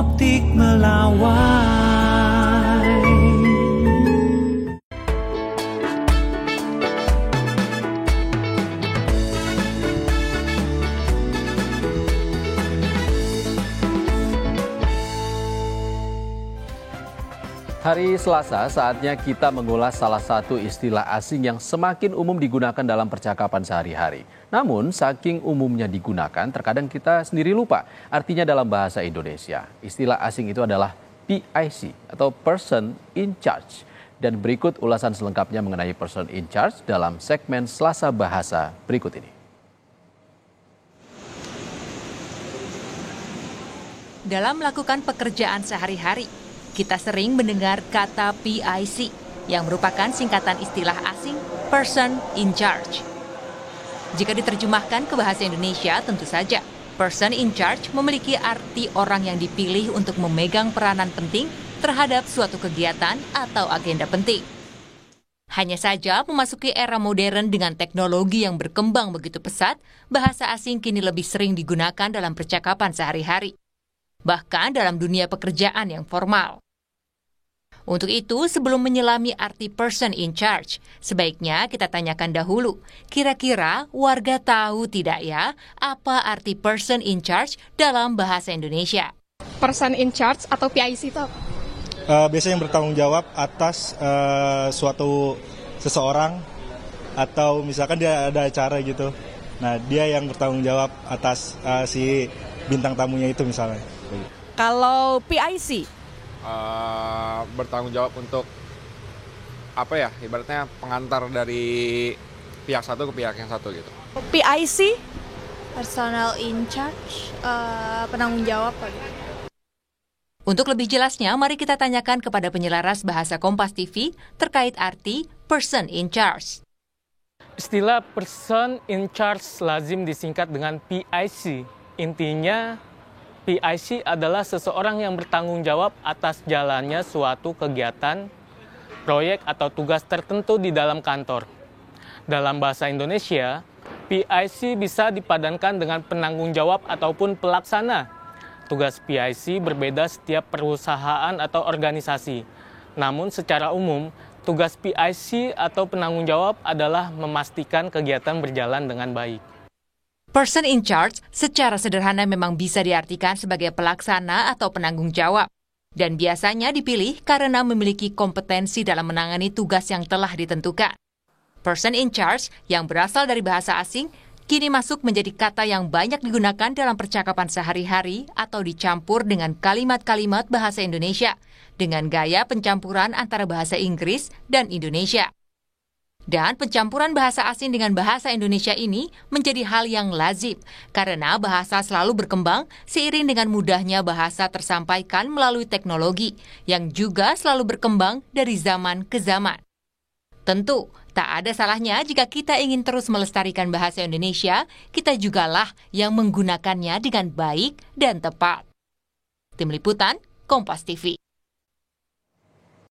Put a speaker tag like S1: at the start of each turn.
S1: Optik Melawai.
S2: Hari Selasa, saatnya kita mengulas salah satu istilah asing yang semakin umum digunakan dalam percakapan sehari-hari. Namun, saking umumnya digunakan, terkadang kita sendiri lupa artinya dalam bahasa Indonesia. Istilah asing itu adalah PIC atau Person in Charge. Dan berikut ulasan selengkapnya mengenai Person in Charge dalam segmen Selasa Bahasa berikut ini.
S3: Dalam melakukan pekerjaan sehari-hari, kita sering mendengar kata PIC yang merupakan singkatan istilah asing Person in Charge. Jika diterjemahkan ke bahasa Indonesia, tentu saja Person in Charge memiliki arti orang yang dipilih untuk memegang peranan penting terhadap suatu kegiatan atau agenda penting. Hanya saja memasuki era modern dengan teknologi yang berkembang begitu pesat, bahasa asing kini lebih sering digunakan dalam percakapan sehari-hari, bahkan dalam dunia pekerjaan yang formal. Untuk itu, sebelum menyelami arti person in charge, sebaiknya kita tanyakan dahulu, kira-kira warga tahu tidak ya apa arti person in charge dalam bahasa Indonesia?
S4: Person in charge atau PIC itu apa?
S5: Biasanya yang bertanggung jawab atas suatu seseorang, atau misalkan dia ada acara gitu. Nah, dia yang bertanggung jawab atas si bintang tamunya itu misalnya.
S6: Kalau PIC?
S7: Bertanggung jawab untuk apa ya, ibaratnya pengantar dari pihak satu ke pihak yang satu gitu.
S6: PIC?
S8: Personal in charge, penanggung jawab.
S3: Untuk lebih jelasnya, mari kita tanyakan kepada penyelaras bahasa Kompas TV terkait arti person in charge.
S9: Istilah person in charge lazim disingkat dengan PIC. Intinya, PIC adalah seseorang yang bertanggung jawab atas jalannya suatu kegiatan, proyek atau tugas tertentu di dalam kantor. Dalam bahasa Indonesia, PIC bisa dipadankan dengan penanggung jawab ataupun pelaksana. Tugas PIC berbeda setiap perusahaan atau organisasi. Namun secara umum, tugas PIC atau penanggung jawab adalah memastikan kegiatan berjalan dengan baik.
S3: Person in charge secara sederhana memang bisa diartikan sebagai pelaksana atau penanggung jawab, dan biasanya dipilih karena memiliki kompetensi dalam menangani tugas yang telah ditentukan. Person in charge yang berasal dari bahasa asing kini masuk menjadi kata yang banyak digunakan dalam percakapan sehari-hari atau dicampur dengan kalimat-kalimat bahasa Indonesia dengan gaya pencampuran antara bahasa Inggris dan Indonesia. Dan pencampuran bahasa asing dengan bahasa Indonesia ini menjadi hal yang lazim karena bahasa selalu berkembang seiring dengan mudahnya bahasa tersampaikan melalui teknologi yang juga selalu berkembang dari zaman ke zaman. Tentu, tak ada salahnya jika kita ingin terus melestarikan bahasa Indonesia, kita jugalah yang menggunakannya dengan baik dan tepat. Tim Liputan, Kompas TV.